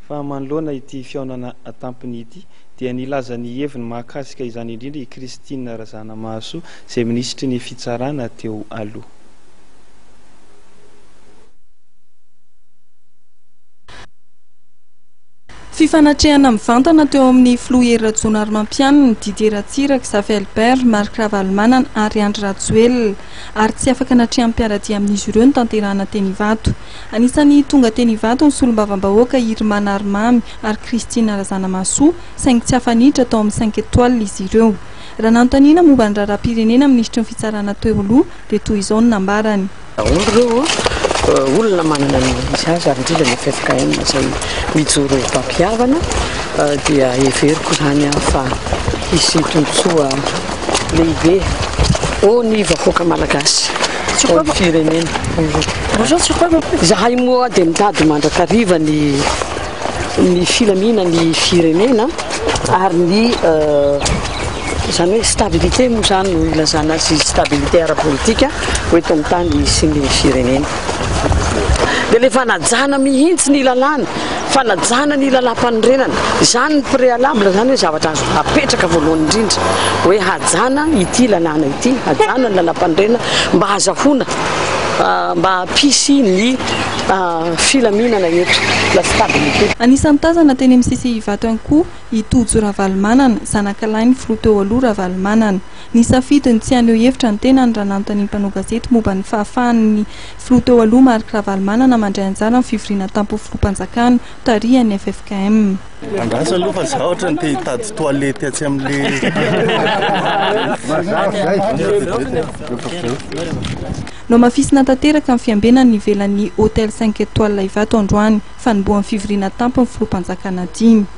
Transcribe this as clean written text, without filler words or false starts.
fa manoloana ity fiaonana atampony ity dia nilaza ny heviny mahakasika izany indrindra i Christine Razanamahasoa izay minisitry ny fitsarana teo aloha. Fifanatrehana mivantana teo amin'ny Floer Rajonary Mampianina ny Didier Ratsiraka, Xavier Albert, Marc Ravalomanana ary Andry Rajoelina ary tsy afaka natrehan'mpiaradia amin'izy ireo ny tanterahana teny Ivato. Anisany tonga teny Ivato ny solombavam-bahoaka Irmana Armamy ary Christine Razanamahasoa saingy tsy hafanitra tao amin'ny 5 étoiles izy ireo. Raha nanontaniana momba ny raharaham-pirenena ministry ny fitsarana teo aloha dia toy izao ny nambarany. Olona manana ny azy ary indrindra ny FFKM izay mijoro mpampihavana dia everiko zany fa hisy tombotsoa lehibe ny vahoaka malagasy ny firenena. Zahay moa dia mitady mandrakariva ny filamina ny firenena ary ny zany hoe stabilité moa zany no ilazana azy, stabilité ara-politika ho eto amin'ny tany sy ny firenena. Dia le fanajana mihitsy ny lalàna, fanajana ny lalam-panorenana, izany ny préalable zany hoe zavatra azo apetraka voalohany indrindra hoe hajana ity lalàna ity, hajana ny lalam-panorenana mba hazahoana mba hampisy ny filaminana eto, la stabilité. Anisan'ny tazana teny amin'ny sisy Ivato ihany koa i Tojo Ravalomanana, zanakalainy filoha teo aloha Ravalomanana. Nisafidiny tsy haneho hevitra ny tenany raha nanontany mpanao gazety momba ny fahafahan'ny filoha teo aloha Marc Ravalomanana mandray anjara amin'ny fivoriana tampon'ny filoham-panjakana tarihan'ny FFKM. Andasa aloha fa za ohatra ny te hitady toalety atsy amin'le no mafisina tanteraka amin'ny fiambenany ivelan'ny hôtel 5 étoiles Ivato androany fa niboan'ny fivoriana tampon'ny filoham-panjakana 5.